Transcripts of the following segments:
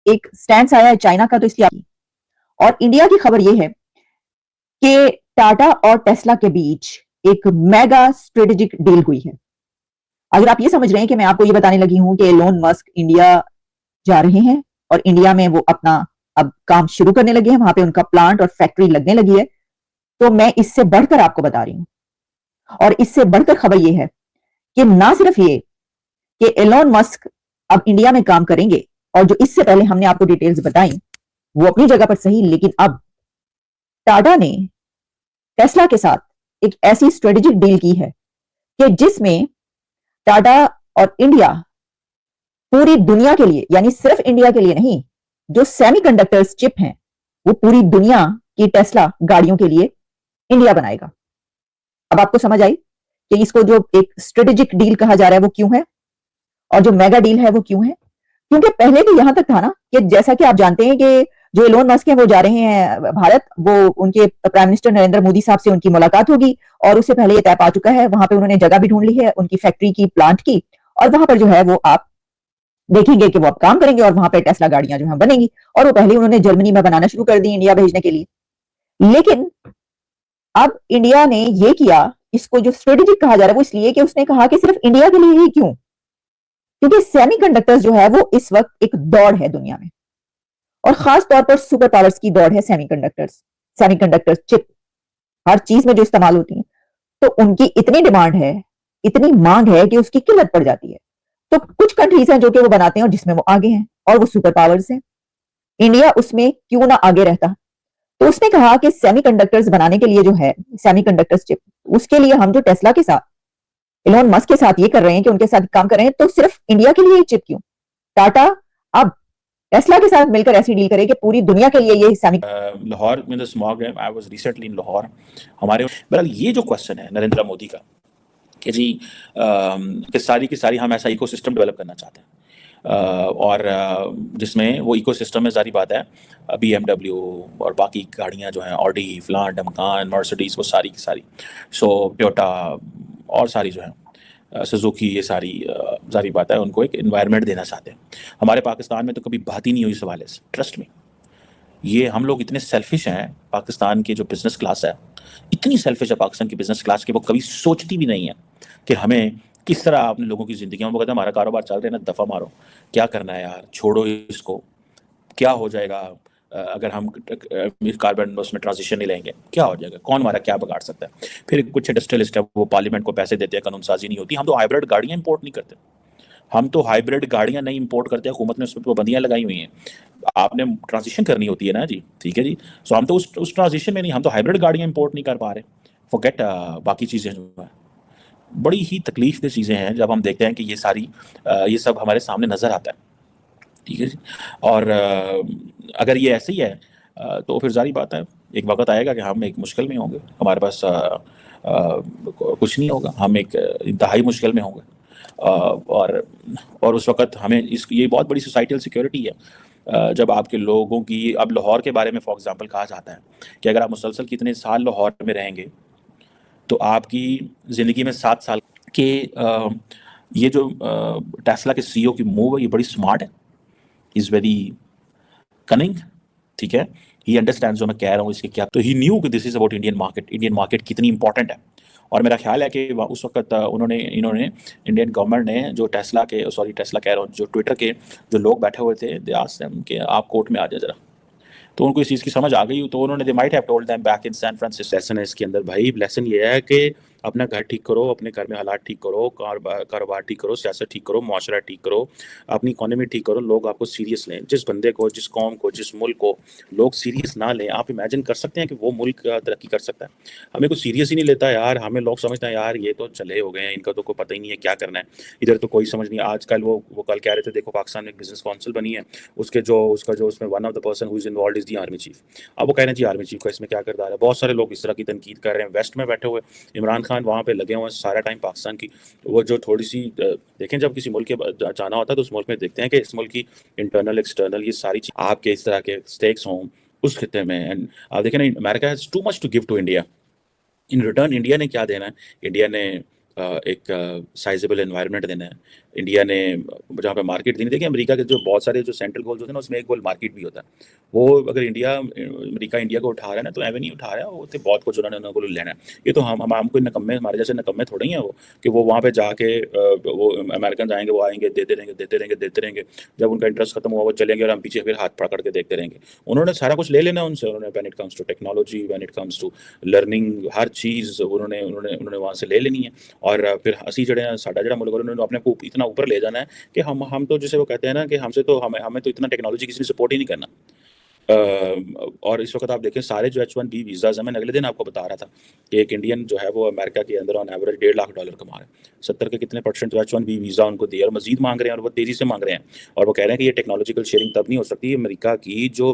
ایک سٹینس آیا ہے چائنا کا تو اس لیے اور انڈیا کی خبر یہ ہے کہ ٹاٹا اور ٹیسلا کے بیچ ایک میگا اسٹریٹجک ڈیل ہوئی ہے. اگر آپ یہ سمجھ رہے ہیں کہ میں آپ کو یہ بتانے لگی ہوں کہ ایلون مسک انڈیا جا رہے ہیں اور انڈیا میں وہ اپنا اب کام شروع کرنے لگے ہیں, وہاں پہ ان کا پلانٹ اور فیکٹری لگنے لگی ہے, تو میں اس سے بڑھ کر آپ کو بتا رہی ہوں. اور اس سے بڑھ کر خبر یہ ہے کہ نہ صرف یہ کہ ایلون مسک اب انڈیا میں کام کریں گے, اور جو اس سے پہلے ہم نے آپ کو ڈیٹیلز بتائیں وہ اپنی جگہ پر صحیح, لیکن اب ٹاٹا نے ٹیسلا کے ساتھ ایک ایسی اسٹریٹجک ڈیل کی ہے کہ جس میں ٹاٹا اور انڈیا پوری دنیا کے لیے, یعنی صرف انڈیا کے لیے نہیں, جو سیمی کنڈکٹرز چپ ہیں وہ پوری دنیا کی ٹیسلا گاڑیوں کے لیے انڈیا بنائے گا. اب آپ کو سمجھ آئی کہ اس کو جو ایک اسٹریٹجک ڈیل کہا جا رہا ہے وہ کیوں ہے, اور جو میگا ڈیل ہے وہ کیوں ہے. کیونکہ پہلے بھی یہاں تک تھا نا کہ جیسا کہ آپ جانتے ہیں کہ جو ایلون مسک ہیں وہ جا رہے ہیں بھارت, وہ ان کے پرائم منسٹر نریندر مودی صاحب سے ان کی ملاقات ہوگی, اور اس سے پہلے یہ طے پا چکا ہے, وہاں پہ انہوں نے جگہ بھی ڈھونڈ لی ہے ان کی فیکٹری کی, پلانٹ کی, اور وہاں پر جو ہے وہ آپ دیکھیں گے کہ وہ اب کام کریں گے اور وہاں پہ ٹیسلا گاڑیاں جو ہیں بنیں گی, اور وہ پہلے انہوں نے جرمنی میں بنانا شروع کر دی انڈیا بھیجنے کے لیے. لیکن اب انڈیا نے یہ کیا, اس کو جو اسٹریٹجک کہا جا رہا ہے وہ اس لیے کہ اس نے کہا کہ صرف انڈیا کے لیے ہی کیوں, کیونکہ سیمی کنڈکٹرز جو ہے وہ اس وقت ایک دوڑ ہے دنیا میں, اور خاص طور پر سپر پاورز کی دوڑ ہے سیمی کنڈکٹرز چپ ہر چیز میں جو استعمال ہوتی ہیں, تو ان کی اتنی ڈیمانڈ ہے, اتنی مانگ ہے کہ اس کی قلت پڑ جاتی ہے. تو کچھ کنٹریز ہیں جو کہ وہ بناتے ہیں اور جس میں وہ آگے ہیں, اور وہ سپر پاورز ہیں. انڈیا اس میں کیوں نہ آگے رہتا, تو اس نے کہا کہ سیمی کنڈکٹرز بنانے کے لیے جو ہے سیمی کنڈکٹرز چپ, اس کے لیے ہم جو ٹیسلا کے ساتھ ایلون مسک کے ساتھ یہ کر رہے ہیں کہ ان کے ساتھ کام کر رہے ہیں, تو صرف انڈیا کے لیے چپ کیوں, ٹاٹا اب ٹیسلا کے ساتھ مل کر ایسی ڈیل کرے کہ پوری دنیا کے لیے یہ سیمی. لاہور میں دا اسماگ ہے, I was recently in Lahore. ہمارے بہرحال یہ جو کوشچن ہے نریندر مودی کا کہ جی کہ ساری کی ساری ہم ایسا ایکو سسٹم ڈیولپ کرنا چاہتے ہیں, اور جس میں وہ ایکو سسٹم میں ظاہری بات ہے بی ایم ڈبلیو اور باقی گاڑیاں جو ہیں آڈی, فلان, ڈمکان, مرسڈیز, وہ ساری کی ساری, سو ٹویوٹا اور ساری جو ہیں سزوکی, یہ ساری ظاہری بات ہے ان کو ایک انوائرمنٹ دینا چاہتے ہیں. ہمارے پاکستان میں تو کبھی بات ہی نہیں ہوئی اس حوالے سے, ٹرسٹ میں. یہ ہم لوگ اتنے سیلفش ہیں, پاکستان کی جو بزنس کلاس ہے اتنی سیلفش ہے پاکستان کی بزنس کلاس, کہ وہ کبھی سوچتی بھی نہیں ہے کہ ہمیں کس طرح اپنے لوگوں کی زندگیوں میں, وہ کہتے ہیں ہمارا کاروبار چل رہا ہے نا, دفعہ مارو, کیا کرنا ہے یار, چھوڑو اس کو, کیا ہو جائے گا اگر ہم کاربن اس میں ٹرانزیشن نہیں لیں گے, کیا ہو جائے گا, کون ہمارا کیا بگاڑ سکتا ہے. پھر کچھ انڈسٹریلسٹ ہے وہ پارلیمنٹ کو پیسے دیتے ہیں, قانون سازی نہیں ہوتی. ہم تو ہائیبرڈ گاڑیاں امپورٹ نہیں کرتے, ہم تو ہائیبرڈ گاڑیاں نہیں امپورٹ کرتے, حکومت نے اس پہ پابندیاں لگائی ہوئی ہیں. آپ نے ٹرانزیشن کرنی ہوتی ہے نا جی, ٹھیک ہے جی, سو ہم تو اس ٹرانزیشن میں نہیں, ہم تو ہائیبرڈ گاڑیاں امپورٹ نہیں کر پا رہے. فورگیٹ باقی چیزیں جو ہیں, بڑی ہی تکلیف دہ چیزیں ہیں جب ہم دیکھتے ہیں کہ یہ ساری یہ سب ہمارے سامنے نظر آتا ہے, ٹھیک ہے جی. اور اگر یہ ایسے ہی ہے تو پھر ظاہری بات ہے ایک وقت آئے گا کہ ہم ایک مشکل میں ہوں گے, ہمارے پاس کچھ نہیں ہوگا, ہم ایک انتہائی مشکل میں ہوں گے. اور اس وقت ہمیں یہ بہت بڑی سوسائٹل سیکورٹی ہے جب آپ کے لوگوں کی, اب لاہور کے بارے میں فار ایگزامپل کہا جاتا ہے کہ اگر آپ مسلسل کتنے سال لاہور میں رہیں گے تو آپ کی زندگی میں 7 سال کے. یہ جو ٹیسلا کے سی او کی موو ہے یہ بڑی اسمارٹ ہے, از ویری کننگ, ٹھیک ہے, ہی انڈرسٹینڈ جو میں کہہ رہا ہوں اس کے کیا, تو ہی نیو کہ this is about Indian market, Indian market کتنی امپورٹنٹ ہے. اور میرا خیال ہے کہ اس وقت انہوں نے انڈین گورنمنٹ نے جو ٹیسلا کہہ رہا ہوں, جو ٹویٹر کے جو لوگ بیٹھے ہوئے تھے, دے آسکڈ دیم کہ آپ کورٹ میں آ جائے ذرا, تو ان کو اس چیز کی سمجھ آ گئی, تو انہوں نے they might have told them back in San Francisco. Lesson ہے اس کے اندر بھائی, لیسن یہ ہے کہ اپنا گھر ٹھیک کرو, اپنے گھر میں حالات ٹھیک کرو, کاروبار ٹھیک کرو, سیاست ٹھیک کرو, معاشرہ ٹھیک کرو, اپنی اکانومی ٹھیک کرو, لوگ آپ کو سیریس لیں. جس بندے کو, جس قوم کو, جس ملک کو لوگ سیریس نہ لیں, آپ امیجن کر سکتے ہیں کہ وہ ملک ترقی کر سکتا ہے. ہمیں کوئی سیریس ہی نہیں لیتا یار, ہمیں لوگ سمجھتے ہیں یار یہ تو چلے ہو گئے ہیں, ان کا تو کوئی پتہ ہی نہیں ہے کیا کرنا ہے, ادھر تو کوئی سمجھ نہیں. آج کل وہ کل کہہ رہے تھے, دیکھو پاکستان میں ایک بزنس کونسل بنی ہے, اس کا جو اس میں one of the person who is involved is the army chief. اب وہ کہہ رہے ہیں جی آرمی چیف کا اس میں کیا کردار ہے. بہت سارے لوگ اس طرح کی تنقید کر رہے ہیں. ویسٹ میں بیٹھے ہوئے عمران خان وہاں پہ لگے ہوئے ہیں سارا ٹائم پاکستان کی, وہ جو تھوڑی سی دیکھیں, جب کسی ملک کے جانا ہوتا ہے تو اس ملک میں دیکھتے ہیں کہ اس ملک کی انٹرنل ایکسٹرنل یہ ساری چیز آپ کے اس طرح کے اسٹیکس ہوں اس خطے میں. اینڈ آپ دیکھیں نا, America has too much to give to India, in return India نے کیا دینا ہے. انڈیا نے ایک سائزیبل انوائرمنٹ دینا ہے. انڈیا نے جہاں پہ مارکیٹ دینی, دیکھیں امریکہ کے جو بہت سارے جو سینٹرل گولز ہوتے ہیں نا, اس میں ایک گول مارکیٹ بھی ہوتا ہے. وہ اگر امریکہ انڈیا کو اٹھا رہا ہے نا, تو ایویں نہیں اٹھا رہا ہے, وہ بہت کچھ انہوں نے کو لینا ہے. یہ تو ہم کوئی نکمے, ہمارے جیسے نکمے تھوڑے ہی ہیں وہ, کہ وہ وہاں پہ جا کے وہ امریکنز آئیں گے, وہ آئیں گے, دیتے رہیں گے. جب ان کا انٹرسٹ ختم ہوا وہ چلیں گے, اور ہم پیچھے پھر ہاتھ پکڑ کے دیکھتے رہیں گے. انہوں نے سارا کچھ لے لینا ان سے. انہوں نے when it comes to technology, when it comes to learning, ہر چیز انہوں نے وہاں سے لے لینی ہے. اور پھر اسی جڑے ساڈا جڑا ملک انہوں نے اپنے کو اتنا اوپر لے جانا ہے کہ ہم تو جسے وہ کہتے ہیں نا کہ ہمیں تو اتنا ٹیکنالوجی کسی نے سپورٹ ہی نہیں کرنا. اور اس وقت آپ دیکھیں سارے جو H1B ویزاز ہیں, میں اگلے دن آپ کو بتا رہا تھا کہ ایک انڈین جو ہے وہ امریکہ کے اندر آن ایوریج $1.5 لاکھ کما رہے ہیں. 70 کے کتنے % جو H1B ویزا ان کو دیے, اور مزید مانگ رہے ہیں, اور وہ تیزی سے مانگ رہے ہیں. اور وہ کہہ رہے ہیں کہ یہ ٹیکنالوجیکل شیئرنگ تب نہیں ہو سکتی. امریکہ کی جو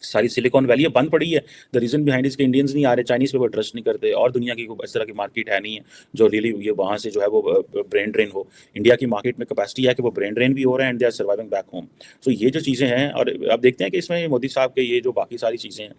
ساری سلیکون ویلی بند پڑی ہے, دا ریزن بیہائنڈ اس کے انڈینز نہیں آ رہے, چائنیز پہ وہ ٹرسٹ نہیں کرتے, اور دنیا کی اس طرح کی مارکیٹ ہے نہیں ہے جو ریئلی یہ وہاں سے جو ہے وہ برین ڈرین ہو. انڈیا کی مارکیٹ میں کیپیسٹی ہے کہ وہ برین ڈرین بھی ہو رہا ہے, and they are surviving back home. So یہ جو چیزیں ہیں, اور اب دیکھتے ہیں کہ اس میں مودی صاحب کے یہ جو باقی ساری چیزیں ہیں,